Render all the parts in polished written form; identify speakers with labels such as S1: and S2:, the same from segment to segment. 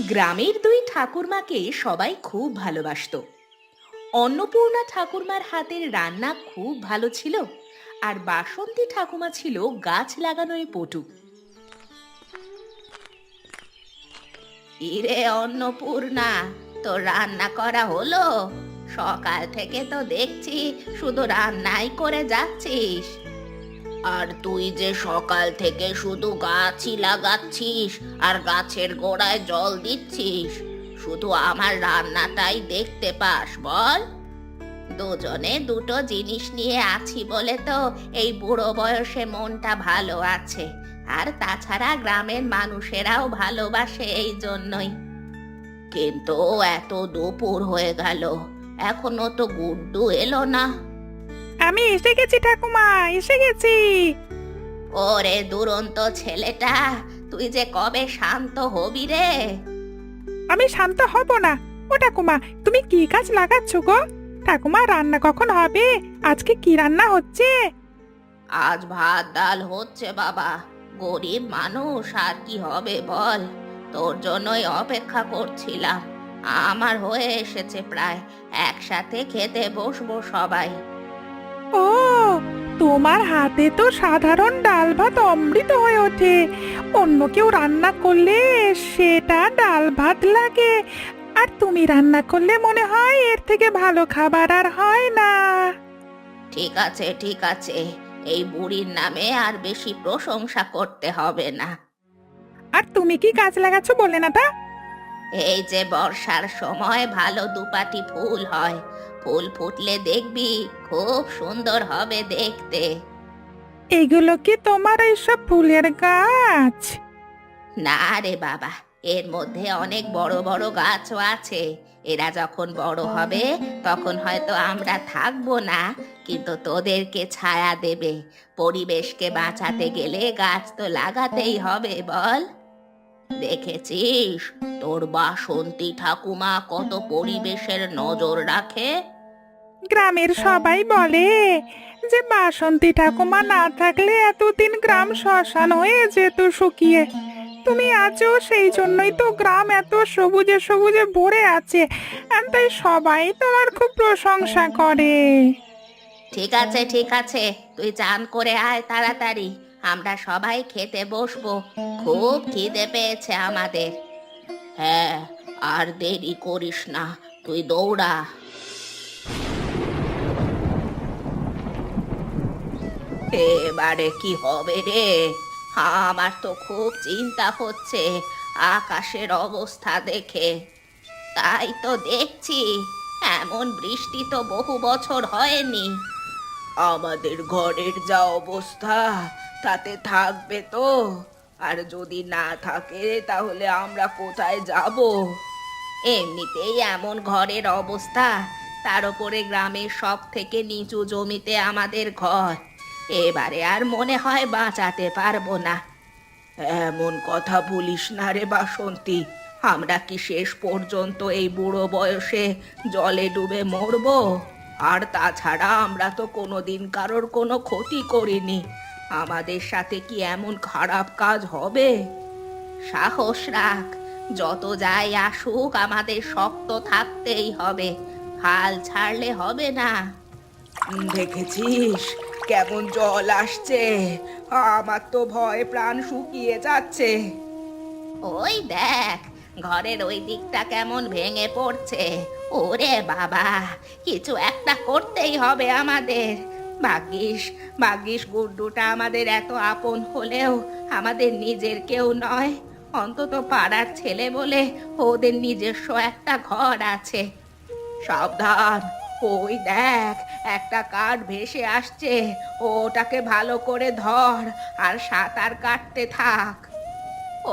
S1: গ্রামের দুই ঠাকুরমাকে সবাই খুব ভালোবাসতো। অন্নপূর্ণা ঠাকুরমার হাতের রান্না খুব ভালো ছিল, আর বাসন্তী ঠাকুমা ছিল গাছ লাগানোয় পটু। ইরে অন্নপূর্ণা, তোর রান্না করা হলো? সকাল থেকে তো দেখছি শুধু রান্নাই করে যাচ্ছিস। আর তুই যে সকাল থেকে শুধু গাছই লাগাচ্ছিস আর গাছের গোড়ায় জল দিচ্ছিস, শুধু আমার রান্নাটাই দেখতে পাস বল? দুজনে দুটো জিনিস নিয়ে আছি বলে তো এই বুড়ো বয়সে মনটা ভালো আছে। আর তাছাড়া গ্রামের মানুষেরাও ভালোবাসে এই জন্যই। কিন্তু এত দুপুর হয়ে গেল, এখনো তো গুড্ডু এলো না।
S2: আমি এসে গেছি ঠাকুমা, এসে গেছি।
S1: ওরে দুরন্ত ছেলেটা, তুই যে কবে শান্ত হবি রে?
S2: আমি শান্ত হব না। ও ঠাকুমা, তুমি কি গাছ লাগাচ্ছ গো? ঠাকুমা, রান্না কখন হবে? আজকে কি রান্না হচ্ছে?
S1: আজ ভাত ডাল হচ্ছে বাবা। গরিব মানুষ, আর কি হবে বল? তোর জন্যই অপেক্ষা করছিলাম। আমার হয়ে এসেছে প্রায়, একসাথে খেতে বসবো সবাই।
S2: ও, তোমার হাতে তো সাধারণ ডাল ভাত অমৃত হয়ে ওঠে। অন্য কেউ রান্না করলে সেটা ডাল ভাত লাগে, আর তুমি রান্না করলে মনে হয় এর থেকে ভালো খাবার আর হয় না।
S1: ঠিক আছে ঠিক আছে, এই বুড়ির নামে আর বেশি প্রশংসা করতে হবে না।
S2: আর তুমি কি গাছ লাগাচ্ছ বললে না তা?
S1: এই যে বর্ষার সময় ভালো দুপাটি ফুল হয়, ফুল ফুটলে দেখবি খুব সুন্দর হবে দেখতে।
S2: এগুলো কি তোমার এইসব ফুলের গাছ?
S1: না রে বাবা, এর মধ্যে অনেক বড় বড় গাছও আছে। এরা যখন বড় হবে তখন হয়তো আমরা থাকবো না, কিন্তু তোদেরকে ছায়া দেবে। পরিবেশকে বাঁচাতে গেলে গাছ তো লাগাতেই হবে বল। দেখেছিস তোর বাসন্তী ঠাকুমা কত পরিবেশের নজর রাখে।
S2: গ্রামের সবাই বলে যে বাসন্তী ঠাকুমা না থাকলে এতদিন গ্রাম শ্মশান হয়ে যেত শুকিয়ে। তুমি আছো, সেই জন্যই তো গ্রাম এত সবুজে সবুজে ভরে আছে। আর তাই সবাই তোমার খুব প্রশংসা করে।
S1: ঠিক আছে ঠিক আছে, তুই চান করে আয় তাড়াতাড়ি, আমরা সবাই খেতে বসবো। খুব খিদে পেয়েছে আমাদের। হ্যাঁ, আর দেরি করিস না, তুই দৌড়া। এবারে কি হবে রে? আমার তো খুব চিন্তা হচ্ছে আকাশের অবস্থা দেখে। তাই তো দেখছি, এমন বৃষ্টি তো বহু বছর হয়নি। আমাদের ঘরের যা অবস্থা, তাতে থাকবে তো? আর যদি না থাকে তাহলে আমরা কোথায় যাব? এমনিতেই এমন ঘরের অবস্থা, তার উপরে গ্রামের সব থেকে নিচু জমিতে আমাদের ঘর। এবারে আর মনে হয় বাঁচাতে পারবো না। এমন কথা বলিস না রে বাসন্তী, আমরা কি শেষ পর্যন্ত এই বুড়ো বয়সে জলে ডুবে মরবো? আর তাছাড়া আমরা তো কোনোদিন কারোর কোনো ক্ষতি করিনি, আমাদের সাথে কি এমন খারাপ কাজ হবে? সাহস রাখ, যত যাই আসুক আমাদের শক্ত থাকতেই হবে, হাল ছাড়লে হবে না। দেখেছিস কেমন জল আসছে? আমার তো ভয়ে প্রাণ শুকিয়ে যাচ্ছে। ওই দেখ, ঘরের ওই দিকটা কেমন ভেঙে পড়ছে। ওরে বাবা, কিছু একটা করতেই হবে আমাদের। ভাগ্যিস ভাগ্যিস গুড্ডুটা আমাদের এত আপন হলেও আমাদের নিজের কেউ নয়। অন্তত পাড়ার ছেলে বলে ওদের নিজস্ব একটা ঘর আছে। সাবধান, ওই দেখ একটা কাঠ ভেসে আসছে, ওটাকে ভালো করে ধর আর সাঁতার কাটতে থাক।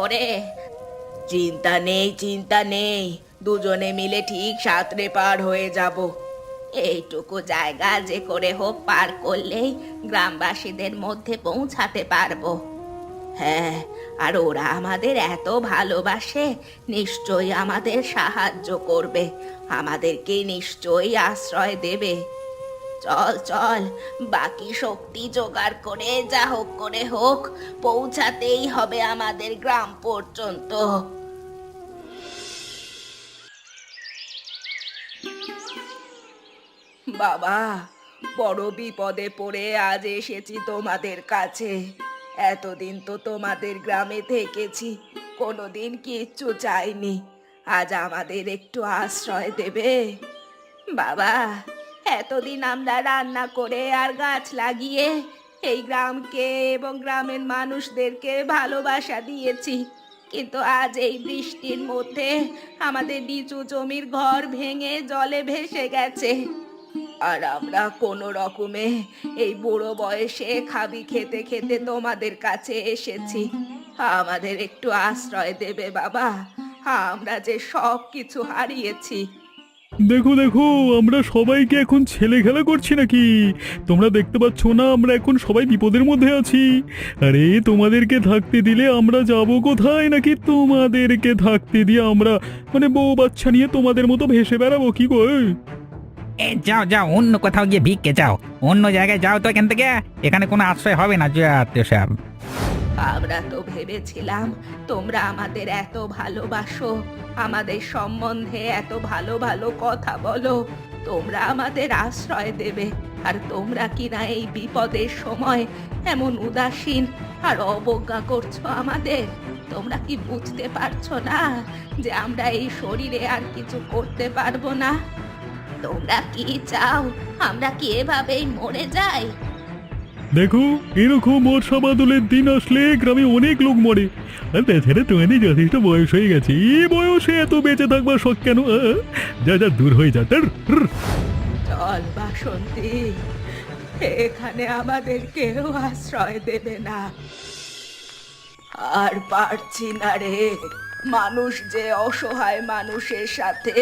S1: ওরে, চিন্তা নেই চিন্তা নেই, দুজনে মিলে ঠিক সাঁতরে পার হয়ে যাব। এইটুকু জায়গা যে করে হোক পার করলেই গ্রামবাসীদের মধ্যে পৌঁছাতে পারবো। হ্যাঁ, আর ওরা আমাদের এত ভালোবাসে, নিশ্চয়ই আমাদের সাহায্য করবে, আমাদেরকে নিশ্চয়ই আশ্রয় দেবে। চল চল, বাকি শক্তি জোগাড় করে যা হোক করে হোক পৌঁছাতেই হবে আমাদের গ্রাম পর্যন্ত। বাবা, বড় বিপদে পড়ে আজ এসেছি তোমাদের কাছে। এতদিন তো তোমাদের গ্রামে থেকেছি, কোনোদিন কিচ্ছু চাইনি। আজ আমাদের একটু আশ্রয় দেবে? বাবা, এতদিন আমরা রান্না করে আর গাছ লাগিয়ে এই গ্রামকে এবং গ্রামের মানুষদেরকে ভালোবাসা দিয়েছি, কিন্তু আজ এই বৃষ্টির মধ্যে আমাদের নিচু জমির ঘর ভেঙে জলে ভেসে গেছে। আর আমরা কোনো রকমে এই বুড়ো বয়সে খাবি খেতে খেতে তোমাদের কাছে এসেছি। আমাদের একটু আশ্রয় দেবে বাবা? আমরা যে সব কিছু হারিয়েছি।
S3: দেখো দেখো, আমরা সবাইকে এখন ছেলে খেলা করছি নাকি? তোমরা দেখতে পাচ্ছ না আমরা এখন সবাই বিপদের মধ্যে আছি? আরে তোমাদেরকে থাকতে দিলে আমরা যাব কোথায়? নাকি তোমাদেরকে থাকতে দিয়ে আমরা মানে বউ বাচ্চা নিয়ে তোমাদের মতো ভেসে বেড়াবো কি গো?
S4: যাও যাও, অন্য কোথাও গিয়ে ভিক্ষে যাও, অন্য জায়গায় যাও তো এখান থেকে। এখানে কোনো আশ্রয় হবে না সব।
S1: আমরা তো ভেবেছিলাম তোমরা আমাদের এত ভালোবাসো, আমাদের সম্বন্ধে এত ভালো ভালো কথা বলো, তোমরা আমাদের আশ্রয় দেবে। আর তোমরা কিনা এই বিপদের সময় এমন উদাসীন আর অবজ্ঞা করছো আমাদের। তোমরা কি বুঝতে পারছো না যে আমরা এই শরীরে আর কিছু করতে পারবো না? তোমরা কি চাও আমরা কি এভাবেই মরে যাই?
S3: দেখো, এরকম বর্ষা বাদলের দিন আসলে গ্রামে অনেক লোক মরে। আর তাছাড়া তোমাদের যথেষ্ট বয়স হয়ে গেছে, এই বয়সে এত বেঁচে থাকবার শখ কেন? যা যা, দূর হয়ে যা।
S1: চল বাসন্তী, এখানে আমাদের কেউ আশ্রয় দেবে না। আর পারছি না রে, মানুষ যে অসহায় মানুষের সাথে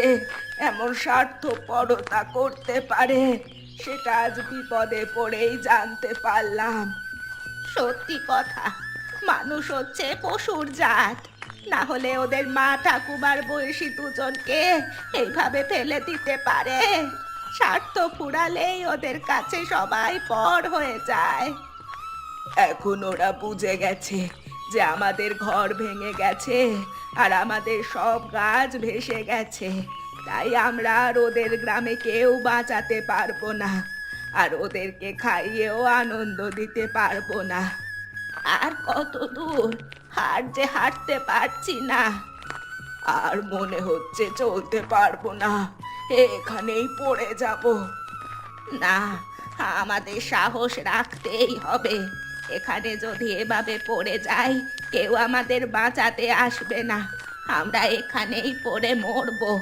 S1: এমন স্বার্থপরতা করতে পারে সেটা আজ বিপদে পড়েই জানতে পারলাম। সত্যি কথা, মানুষ হচ্ছে পশুর জাত, না হলে ওদের মা ঠাকুমার বয়সী দুজনকে এইভাবে ফেলে দিতে পারে? স্বার্থ ফুরালেই ওদের কাছে সবাই পর হয়ে যায়। এখন ওরা বুঝে গেছে যে আমাদের ঘর ভেঙে গেছে আর আমাদের সব গাছ ভেসে গেছে, তাই আমরা আর ওদের গ্রামে কেউ বাঁচাতে পারবো না, আর ওদেরকে খাইয়েও আনন্দ দিতে পারবো না। আর কত দূর আর যে হাঁটতে পারছি না, আর মনে হচ্ছে চলতে পারবো না, এখানেই পড়ে যাব। না, আমাদের সাহস রাখতেই হবে। এখানে যদি এভাবে পড়ে যাই কেউ আমাদের বাঁচাতে আসবে না, আমরা এখানেই পড়ে মরবো।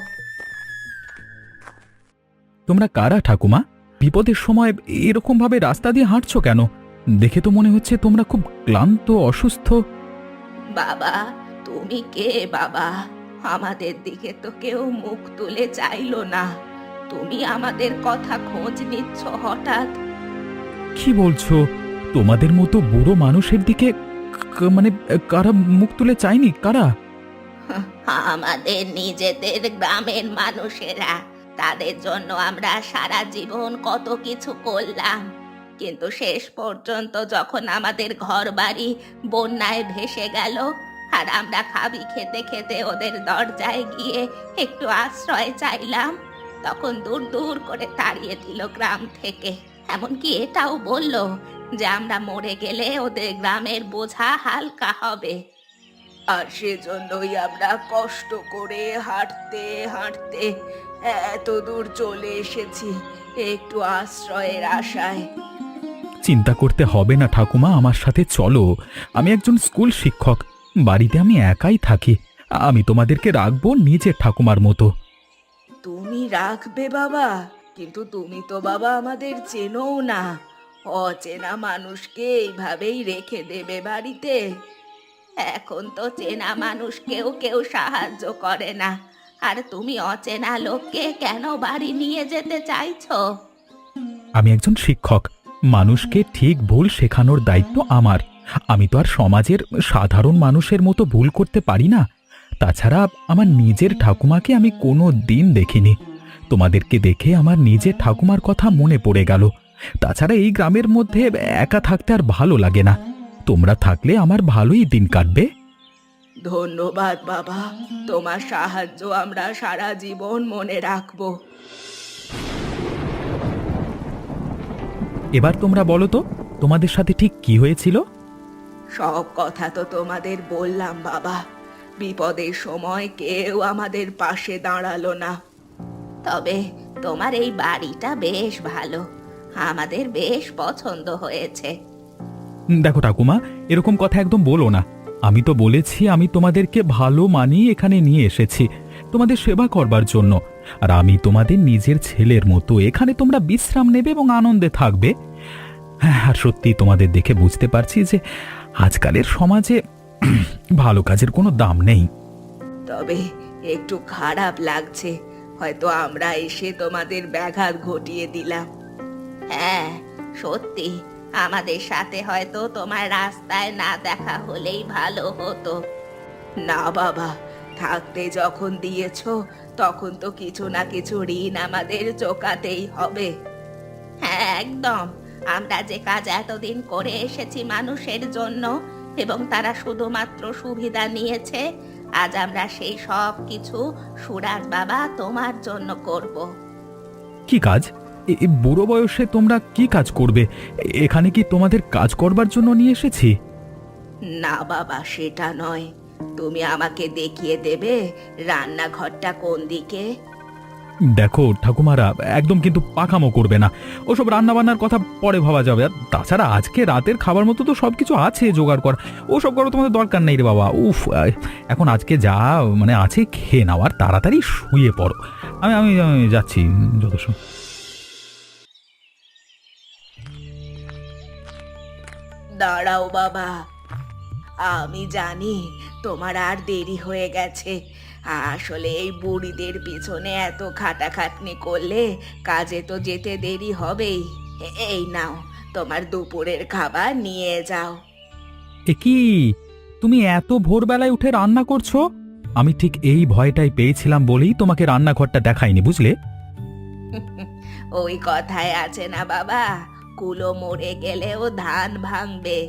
S3: তোমরা কারা ঠাকুমা? বিপদের সময় এরকম ভাবে রাস্তা দিয়ে হাঁটছো কেন? দেখে তো মনে হচ্ছে তোমরা খুব ক্লান্ত, অসুস্থ।
S1: বাবা, তুমি কে বাবা? আমাদের দিকে তো কেউ মুখ তুলে চাইলো না, তুমি আমাদের কথা খোঁজ নিচ্ছ হঠাৎ?
S3: কি বলছো? তোমাদের মতো বুড়ো মানুষের দিকে মানে কারা মুখ তুলে চায়নি? কারা?
S1: আমাদের নিজেদের গ্রামের মানুষেরা, তাদের জন্য আমরা সারা জীবন কত কিছু করলাম, কিন্তু শেষ পর্যন্ত যখন আমাদের ঘর বাড়ি বন্যায় ভেসে গেল আর আমরা খাবি খেতে খেতে ওদের দরজায় গিয়ে একটু আশ্রয় চাইলাম, তখন দূর দূর করে তাড়িয়ে দিল গ্রাম থেকে। এমনকি এটাও বলল যে আমরা মরে গেলে ওদের গ্রামের বোঝা হালকা হবে। আর সেজন্যই আমরা কষ্ট করে হাঁটতে হাঁটতে এত দূর চলে এসেছি একটু আশ্রয়ের আশায়।
S3: চিন্তা করতে হবে না ঠাকুমা, আমার সাথে চলো। আমি একজন স্কুল শিক্ষক, বাড়িতে আমি একাই থাকি। আমি তোমাদেরকে রাখবো নিজের ঠাকুমার মতো।
S1: তুমি রাখবে বাবা? কিন্তু তুমি তো বাবা আমাদের চেনোও না, অচেনা মানুষকে এইভাবেই রেখে দেবে বাড়িতে? এখন তো চেনা মানুষকেও কেউ সাহায্য করে না, আর তুমি অচেনা লোককে কেন বাড়ি নিয়ে যেতে চাইছো?
S3: আমি একজন শিক্ষক, মানুষকে ঠিক ভুল শেখানোর দায়িত্ব আমার। আমি তো আর সমাজের সাধারণ মানুষের মতো ভুল করতে পারি না। তাছাড়া আমার নিজের ঠাকুমাকে আমি কোনো দিন দেখিনি। তোমাদেরকে দেখে আমার নিজের ঠাকুমার কথা মনে পড়ে গেল। তাছাড়া এই গ্রামের মধ্যে একা থাকতে আর ভালো লাগে না। তোমরা থাকলে আমার ভালোই দিন কাটবে।
S1: ধন্যবাদ বাবা, তোমার সাহায্য আমরা সারা জীবন মনে রাখবো।
S3: এবার তোমরা বলো তো তোমাদের সাথে ঠিক কি হয়েছিল?
S1: সব কথা তো তোমাদের বললাম বাবা। বিপদের সময় কেউ আমাদের পাশে দাঁড়ালো না। তবে তোমার এই বাড়িটা বেশ ভালো, আমাদের বেশ পছন্দ হয়েছে।
S3: দেখো ঠাকুমা, এরকম কথা একদম বলো না। আমি তো বলেছি আমি তোমাদেরকে ভালো মানিয়ে এখানে নিয়ে এসেছি তোমাদের সেবা করবার জন্য। আর আমি তোমাদের নিজের ছেলের মতো, এখানে তোমরা বিশ্রাম নেবে এবং আনন্দে থাকবে। হ্যাঁ, আর সত্যি তোমাদের দেখে বুঝতে পারছি যে আজকালের সমাজে ভালো কাজের কোনো দাম নেই।
S1: তবে একটু খারাপ লাগছে, হয়তো আমরা এসে তোমাদের ব্যাঘাত ঘটিয়ে দিলাম। হ্যাঁ সত্যি, আমাদের সাথে হয়তো তোমার রাস্তায় না দেখা হলেই ভালো হতো। না বাবা, থাকতে যখন দিয়েছো তখন তো কিছু না কিছু ঋণ আমাদের চোকাতেই হবে। হ্যাঁ একদম, আমরা যে কাজ এতদিন করে এসেছি মানুষের জন্য এবং তারা শুধুমাত্র সুবিধা নিয়েছে, আজ আমরা সেই সব কিছু সুরাজ বাবা তোমার জন্য করব।
S3: কি কাজ? এ বুড়ো বয়সে তোমরা কি কাজ করবে? এখানে কি তোমাদের কাজ করবার জন্য নিয়ে এসেছি?
S1: না বাবা, সেটা নয়। তুমি আমাকে দেখিয়ে দেবে রান্নাঘরটা কোন দিকে?
S3: দেখো ঠাকুমারা, একদম কিন্তু পাকামো করবে না। ওসব রান্না বান্নার কথা পরে ভাবা যাবে। আর তাছাড়া আজকে রাতের খাবার মতো তো সবকিছু আছে জোগাড় করা, ওসব করার তোমাদের দরকার নেই রে বাবা। উফ, এখন আজকে যা মানে আছে খেয়ে নাও আর তাড়াতাড়ি শুয়ে পড়ো। আমি আমি আমি যাচ্ছি যত সময়।
S1: দাঁড়াও বাবা, আমি জানি তোমার আর দেরি হয়ে গেছে। আসলে এই বুড়িদের পিছনে এত খাটাখাটনি করলে কাজে তো যেতে দেরি হবেই। এই নাও, তোমার দুপুরের খাবার নিয়ে যাও।
S3: এ কি, তুমি এত ভোরবেলায় উঠে রান্না করছো? আমি ঠিক এই ভয়টাই পেয়েছিলাম বলেই তোমাকে রান্নাঘরটা দেখাইনি, বুঝলে?
S1: ওই কথায় আছে না বাবা, কুলো মরে গেলেও ধান ভাঙবে।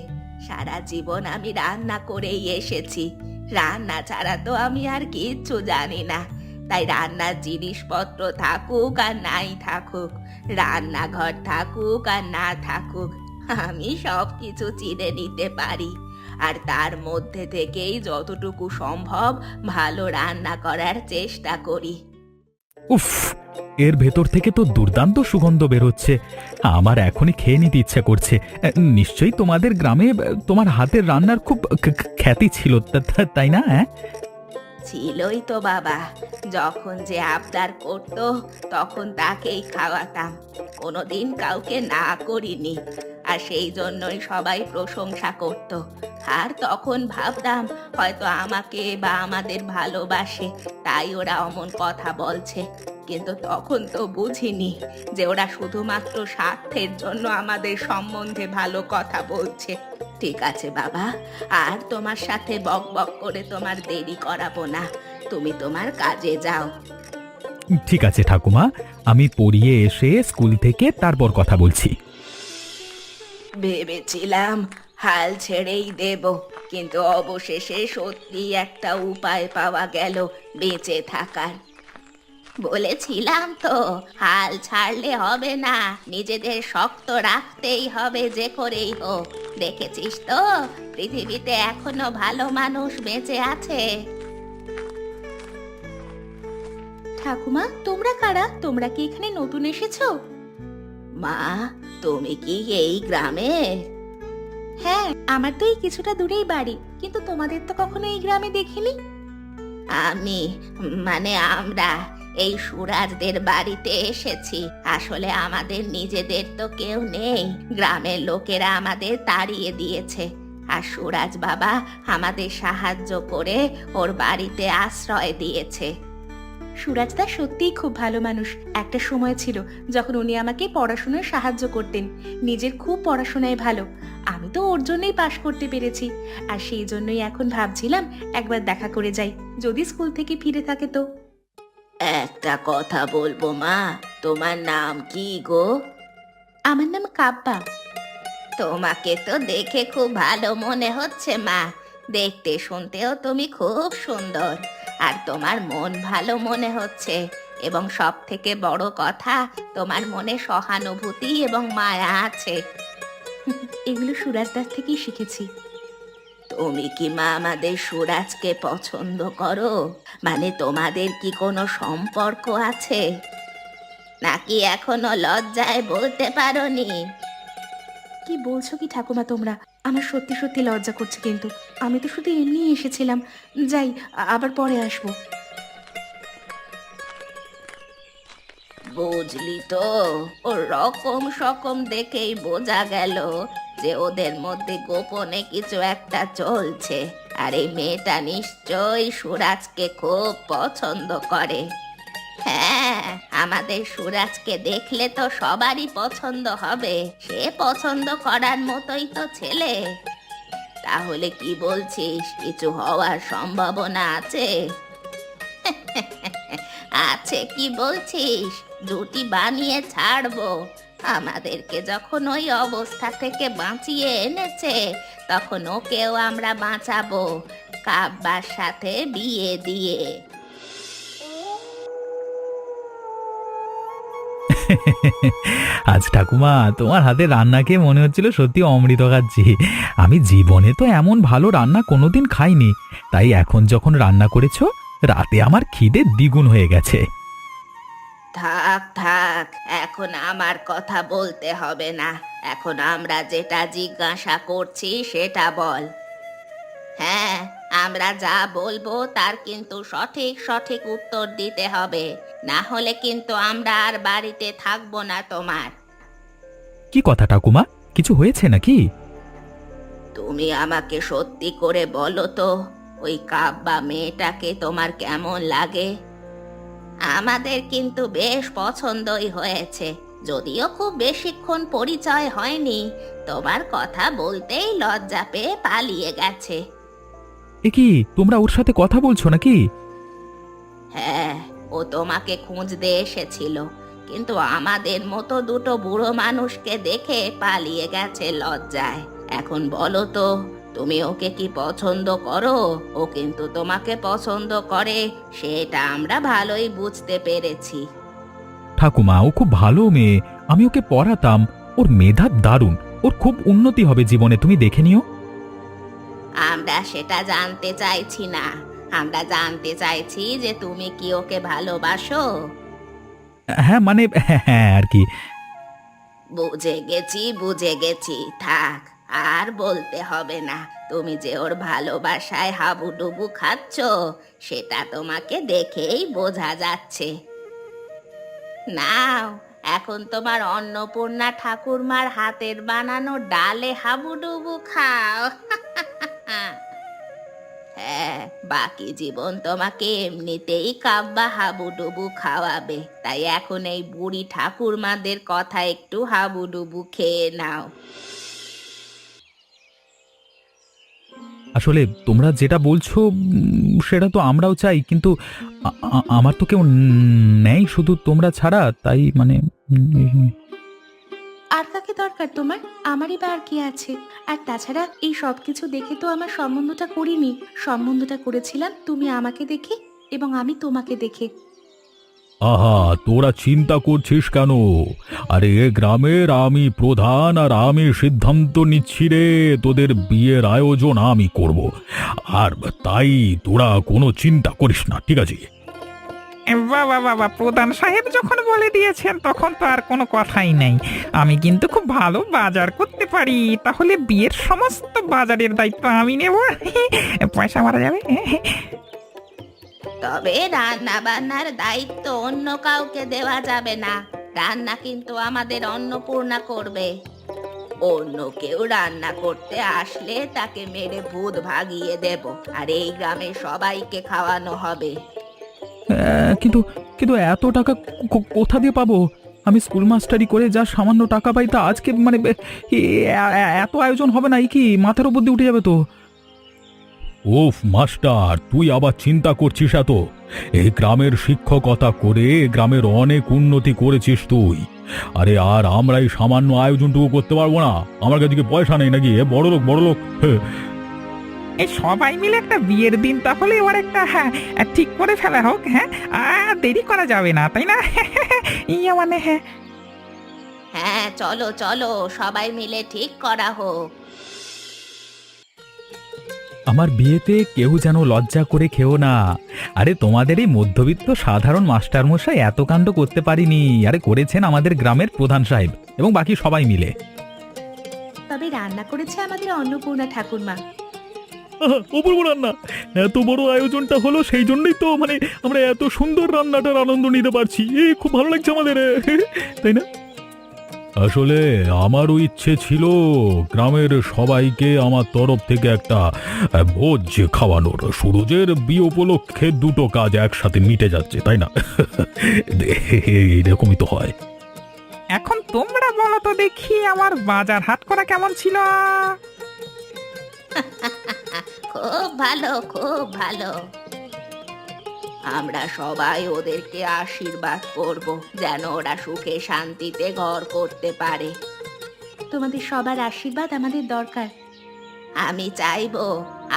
S1: সারা জীবন আমি রান্না করেই এসেছি, রান্না ছাড়া তো আমি আর কিচ্ছু জানি না। তাই রান্নার জিনিসপত্র থাকুক আর নাই থাকুক, রান্নাঘর থাকুক আর না থাকুক, আমি সব কিছু চিনে নিতে পারি। আর তার মধ্যে থেকেই যতটুকু সম্ভব ভালো রান্না করার চেষ্টা করি।
S3: উফ, এর ভেতর থেকে তো দুর্দান্ত সুগন্ধ বেরোচ্ছে। আমার এখনই খেয়ে নিতে ইচ্ছা করছে। নিশ্চয়ই তোমাদের গ্রামে তোমার হাতের রান্নার খুব খ্যাতি ছিল, তাই না? হ্যাঁ,
S1: ছিলই তো বাবা। যখন যে আবদার করতো তখন তাকেই খাওয়াতাম, কোনোদিন কাউকে না করিনি। আর সেই জন্যই সবাই প্রশংসা করত। আর তখন ভাবতাম হয়তো আমাকে বা আমাদের ভালোবাসে, তাই ওরা অমন কথা বলছে। কিন্তু তখন তো বুঝিনি যে ওরা শুধুমাত্র স্বার্থের জন্য আমাদের সম্বন্ধে ভালো কথা বলছে। ঠিক আছে বাবা, আর তোমার সাথে বক বক করে তোমার দেরি করাবো না, তুমি তোমার কাজে যাও।
S3: ঠিক আছে ঠাকুমা, আমি পড়িয়ে এসে স্কুল থেকে তারপর কথা বলছি।
S1: ভেবেছিলাম হাল ছেড়েই দেব, কিন্তু অবশেষে সত্যি একটা উপায় পাওয়া গেল বেঁচে থাকার। বলেছিলাম তো, হাল ছাড়লে হবে না, নিজেদের শক্ত রাখতেই হবে যে করেই হোক। দেখেছিস তো, পৃথিবীতে এখনো ভালো মানুষ বেঁচে আছে। ঠাকুমা, তোমরা কারা? তোমরা কি এখানে নতুন এসেছো? মা, তুমি কি এই গ্রামে? হ্যাঁ, আমার তো এই কিছুটা দূরেই বাড়ি, কিন্তু তোমাদের তো কখনো এই গ্রামে দেখিনি। আমি মানে আমরা এই সুরাজদের বাড়িতে এসেছি। আসলে আমাদের নিজেদের তো কেউ নেই, গ্রামের লোকেরা আমাদের তাড়িয়ে দিয়েছে। আর সুরাজ বাবা আমাদের সাহায্য করে ওর বাড়িতে আশ্রয় দিয়েছে। সুরাজদা সত্যিই খুব ভালো মানুষ। একটা সময় ছিল যখন উনি আমাকে পড়াশোনায় সাহায্য করতেন। নিজের খুব পড়াশোনায় ভালো, আমি তো ওর জন্যই পাশ করতে পেরেছি। আর সেই জন্যই এখন ভাবছিলাম একবার দেখা করে যাই, যদি স্কুল থেকে ফিরে থাকে তো। একটা কথা বলবো মা, তোমার নাম কি গো? আমার নাম কাব্বা। তোমাকে তো দেখে খুব ভালো মনে হচ্ছে মা, দেখতে শুনতেও তুমি খুব সুন্দর। আর তোমার মন ভালো মনে হচ্ছে, এবং সব থেকে বড় কথা, তোমার মনে সহানুভূতি এবং মায়া আছে। এগুলো সুরাজদার থেকেই শিখেছি। তুমি কি মা আমাদের সুরাজকে পছন্দ করো? মানে তোমাদের কি কোনো সম্পর্ক আছে, নাকি এখনো লজ্জায় বলতে পারোনি? কি বলছো কি ঠাকুমা তোমরা? আমার সত্যি সত্যি লজ্জা করছে, কিন্তু আমি তো শুধু এমনি এসেছিলাম। যাই, আবার পরে আসবো। বুঝলি তো, ওর রকম সকম দেখেই বোঝা গেল যে ওদের মধ্যে গোপনে কিছু একটা চলছে। আর এই মেয়েটা নিশ্চয়ই সুরাজকে খুব পছন্দ করে। হ্যাঁ, আমাদের সুরাজকে দেখলে তো সবারই পছন্দ হবে। সে পছন্দ করার মতোই তো ছেলে। তাহলে কি বলছিস, কিছু হওয়ার সম্ভাবনা আছে? আছে কি বলছিস? জুটি বানিয়ে ছাড়বো। আমাদেরকে যখন ওই অবস্থা থেকে বাঁচিয়ে এনেছে, তখন ওকেও আমরা বাঁচাবো, কাব্বার সাথে বিয়ে দিয়ে।
S3: আজ ঠাকুমা তোমার হাতে রান্না খেয়ে মনে হচ্ছিল সত্যি অমৃত খাচ্ছি। আমি জীবনে তো এমন ভালো রান্না কোনোদিন খাইনি, তাই এখন যখন রান্না করেছো রাতে আমার খিদে দ্বিগুণ হয়ে গেছে।
S1: থাক থাক, এখন আমার কথা বলতে হবে না। এখন আমরা যেটা জিজ্ঞাসা করছি সেটা বল। হ্যাঁ, আমরা যা বলবো তার কিন্তু সঠিক সঠিক উত্তর দিতে হবে, না হলে কিন্তু আমরা আর বাড়িতে থাকবো না তোমার।
S3: কি কথা ঠাকুমা, কিছু হয়েছে নাকি?
S1: তুমি আমাকে সত্যি করে বলো তো, ওই কাব্বা মেয়েটাকে তোমার কেমন লাগে? আমাদের কিন্তু বেশ পছন্দই হয়েছে, যদিও খুব বেশিক্ষণ পরিচয় হয়নি। তোমার কথা বলতেই লজ্জা পেয়ে পালিয়ে গেছে।
S3: এ কি, তোমরা ওর সাথে কথা বলছো নাকি?
S1: হ্যাঁ, ও তোমাকে খুঁজতে এসেছিল, কিন্তু আমাদের মতো দুটো বুড়ো মানুষকে দেখে পালিয়ে গেছে লজ্জায়। এখন বলো তো, তুমি ওকে কি পছন্দ করো? ও কিন্তু তোমাকে পছন্দ করে, সেটা আমরা ভালোই বুঝতে পেরেছি।
S3: ঠাকুমা, ও খুব ভালো মেয়ে, আমি ওকে পড়াতাম। ওর মেধা দারুণ, ওর খুব উন্নতি হবে জীবনে, তুমি দেখে নিও।
S1: আমরা সেটা জানতে চাইছি না, আমরা জানতে চাইছি যে তুমি কি ওকে ভালোবাসো।
S3: হ্যাঁ মানে হ্যাঁ আর কি।
S1: বুঝে গেছি বুঝে গেছি, থাক, আর বলতে হবে না। তুমি যে ওর ভালোবাসায় হাবুডুবু খাচ্ছ, সেটা তোমাকে দেখেই বোঝা যাচ্ছে। নাও, এখন তোমার অন্নপূর্ণা ঠাকুরমার হাতের বানানো ডালে হাবুডুবু খাও। হ্যাঁ, বাকি জীবন তোমাকে এমনিতেই কাব্বা হাবুডুবু খাওয়াবে, তাই এখন এই বুড়ি ঠাকুরমাদের কথা একটু হাবুডুবু খেয়ে নাও।
S3: আসলে তোমরা যেটা বলছো সেটা তো আমরাও চাই, কিন্তু আমার তো কেউ নেই শুধু তোমরা ছাড়া, তাই মানে
S1: আর কাকে দরকার তোমার? আমারই বা আর কি আছে? আর তাছাড়া এই সব কিছু দেখে তো আমার সম্বন্ধটা করিনি। সম্বন্ধটা করেছিলাম তুমি আমাকে দেখে এবং আমি তোমাকে দেখে।
S3: আহা, তোরা চিন্তা করছিস কেন? আরে এ গ্রামের আমি প্রধান, আর আমি সিদ্ধান্ত নিচ্ছি রে, তোদের বিয়ের আয়োজন আমি করব। আর তাই তোরা কোনো চিন্তা করিস না, ঠিক আছে?
S4: বাবা বাবা, প্রধান সাহেব যখন বলে দিয়েছেন তখন তো আর কোনো কথাই নেই। আমি কিন্তু খুব ভালো বাজার করতে পারি, তাহলে বিয়ের সমস্ত বাজারের দায়িত্ব আমি নেব। পয়সা মারা যাবে।
S1: তবে রান্না বান্নার দায়িত্ব অন্য কাউকে দেওয়া যাবে না। রান্না কিন্তু আমাদের অন্নপূর্ণা করবে। অন্য কেউ রান্না করতে আসলে তাকে মেরে ভূত ভাগিয়ে দেব, আর এই গ্রামে সবাইকে খাওয়ানো হবে।
S3: কিন্তু কিন্তু এত টাকা কোথা দিয়ে পাবো? আমি স্কুল মাস্টারি করে যা সামান্য টাকা পাই তা আজকে মানে এত আয়োজন হবে না, এই কি মাথার উপর দিয়ে উঠে যাবে তো? ওফ মাস্টার, তুই আবার চিন্তা করছিস এত? এই গ্রামের শিক্ষকতা করে গ্রামের অনেক উন্নতি করেছিস তুই। আরে আর আমরা এই সামান্য আয়োজনটুকু করতে পারবো না? আমার কাছে কি পয়সা নেই নাকি? বড় লোক বড় লোক।
S4: এই সবাই মিলে একটা বিয়ের দিন তাহলে ওর একটা ঠিক করে ফেলা হোক। হ্যাঁ, আর দেরি করা যাবে না, তাই না? ইয়ে মানে হ্যাঁ।
S1: হ্যাঁ, চলো চলো, সবাই মিলে ঠিক করা হোক।
S3: আমার বিয়েতে কেউ যেন লজ্জা করে খেও না। আরে তোমাদের এই মধ্যবিত্ত সাধারণ মাস্টারমশাই এত কাণ্ড করতে পারিনি। আরে করেছেন আমাদের গ্রামের প্রধান সাহেব এবং বাকি সবাই মিলে।
S1: তবে রান্না করেছে আমাদের অন্নপূর্ণা ঠাকুরমা।
S3: অপূর্ব রান্না, এত বড় আয়োজনটা হলো সেই জন্যই তো মানে আমরা এত সুন্দর রান্নাটার আনন্দ নিতে পারছি। খুব ভালো লাগছে আমাদের, তাই না? আসলে আমারও ইচ্ছে ছিল গ্রামের সবাইকে আমার তরফ থেকে একটা ভোজ খাওয়ানোর। সুরজের বিয়ে উপলক্ষে দুটো কাজ একসাথে মিটে যাচ্ছে, তাই না? এরকমই তো হয়।
S4: এখন তোমরা বলো তো দেখি আমার বাজার হাট করা কেমন ছিল?
S1: খুব ভালো, খুব ভালো। আমরা সবাই ওদেরকে আশীর্বাদ করব যেন ওরা সুখে শান্তিতে ঘর করতে পারে। তোমাদের সবার আশীর্বাদ আমাদের দরকার। আমি চাইবো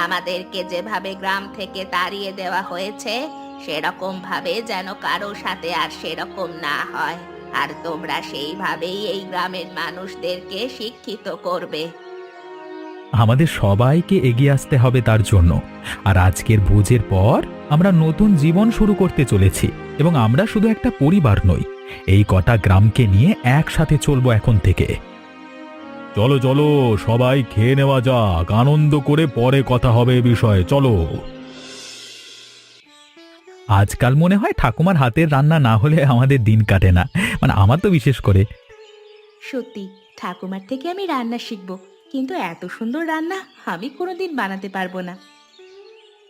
S1: আমাদেরকে যেভাবে গ্রাম থেকে তাড়িয়ে দেওয়া হয়েছে সেরকম ভাবে যেন কারো সাথে আর সেরকম না হয়। আর তোমরা সেইভাবেই এই গ্রামের মানুষদেরকে শিক্ষিত করবে।
S3: আমাদের সবাইকে এগিয়ে আসতে হবে তার জন্য। আর আজকের ভোজের পর আমরা নতুন জীবন শুরু করতে চলেছি এবং আমরা শুধু একটা পরিবার নই, এই কটা গ্রামকে নিয়ে একসাথে চলবো এখন থেকে। চলো চলো, সবাই খেয়ে নেওয়া যাক, আনন্দ করে পরে কথা হবে এ বিষয়ে। চলো। আজকাল মনে হয় ঠাকুমার হাতের রান্না না হলে আমাদের দিন কাটে না, মানে আমার তো বিশেষ করে।
S1: সত্যি ঠাকুমার থেকে আমি রান্না শিখবো, কিন্তু এত সুন্দর রান্না আমি কোনোদিন বানাতে পারবো না।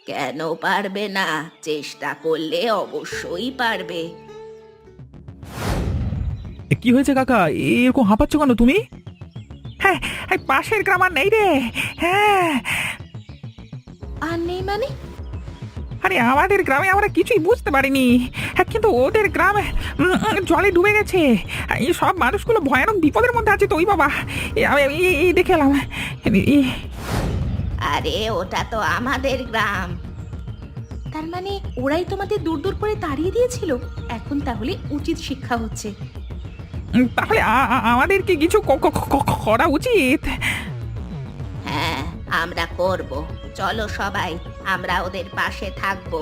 S1: কেন পারবে না? চেষ্টা করলে অবশ্যই পারবে।
S3: কি হয়েছে কাকা, এরকম হাঁপাচ্ছ কেন তুমি?
S4: হ্যাঁ, এই পাশের গ্রাম আর নেই রে। হ্যাঁ,
S1: আর নেই মানে?
S4: আরে আমাদের গ্রামে আমরা কিছুই বুঝতে পারিনি। হ্যাঁ, কিন্তু ওদের গ্রামে জলে ডুবে গেছে। এই সব মানুষগুলো ভয়ানক বিপদের মধ্যে আছে তো। ওই বাবা, এই দেখে এলাম।
S1: আরে ওটা তো আমাদের গ্রাম। তার মানে ওরাই তোমাদের দূর দূর করে তাড়িয়ে দিয়েছিল। এখন তাহলে উচিত শিক্ষা হচ্ছে।
S4: তাহলে আমাদের কি কিছু করা উচিত?
S1: হ্যাঁ, আমরা করব। চলো সবাই, আমরা ওদের পাশে থাকবো।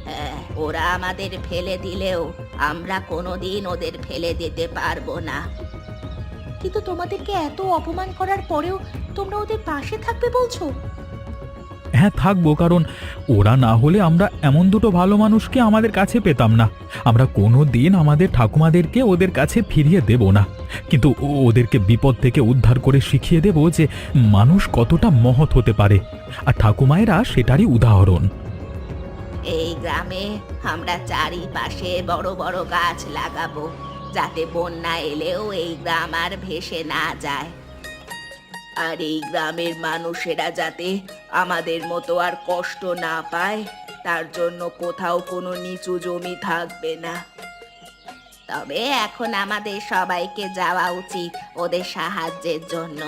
S1: হ্যাঁ, ওরা আমাদের ফেলে দিলেও আমরা কোনোদিন ওদের ফেলে দিতে পারবো না। কিন্তু তোমাদেরকে এত অপমান করার পরেও তোমরা ওদের পাশে থাকবে বলছো?
S3: হ্যাঁ থাকবো, কারণ ওরা না হলে আমরা এমন দুটো ভালো মানুষকে আমাদের কাছে পেতাম না। আমরা কোনো দিন আমাদের ঠাকুমাদেরকে ওদের কাছে ফিরিয়ে দেব না, কিন্তু ওদেরকে বিপদ থেকে উদ্ধার করে শিখিয়ে দেব যে মানুষ কতটা মহৎ হতে পারে। আর ঠাকুমায়েরা সেটারই উদাহরণ।
S1: এই গ্রামে আমরা চারিপাশে বড় বড় গাছ লাগাবো, যাতে বন্যা এলেও এই গ্রাম আর ভেসে না যায়। আর এই গ্রামের মানুষেরা যাতে আমাদের মতো আর কষ্ট না পায়, তার জন্য কোথাও কোনো নিচু জমি থাকবে না। তবে এখন আমাদের সবাইকে যাওয়া উচিত ওদের সাহায্যের জন্য।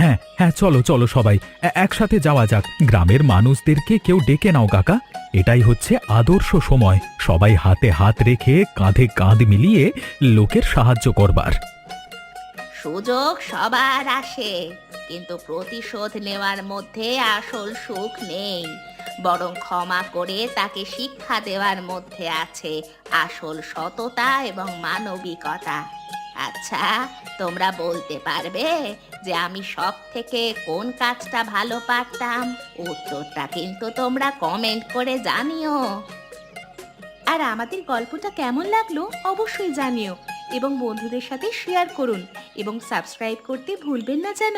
S3: হ্যাঁ হ্যাঁ, চলো চলো সবাই একসাথে যাওয়া যাক। গ্রামের মানুষদেরকে কেউ ডেকে নাও কাকা, এটাই হচ্ছে আদর্শ সময়, সবাই হাতে হাত রেখে কাঁধে কাঁধ মিলিয়ে লোকের সাহায্য করবার।
S1: সুযোগ সবার আসে, কিন্তু প্রতিশোধ নেওয়ার মধ্যে আসল সুখ নেই, বরং ক্ষমা করে তাকে শিক্ষা দেওয়ার মধ্যে আছে আসল সততা এবং মানবিকতা। আচ্ছা, তোমরা বলতে পারবে যে আমি সব থেকে কোন কাজটা ভালো পারতাম? উত্তরটা কিন্তু তোমরা কমেন্ট করে জানিও। আর আমাদের গল্পটা কেমন লাগলো অবশ্যই জানিও, এবং বন্ধুদের সাথে শেয়ার করুন, এবং সাবস্ক্রাইব করতে ভুলবেন না যেন।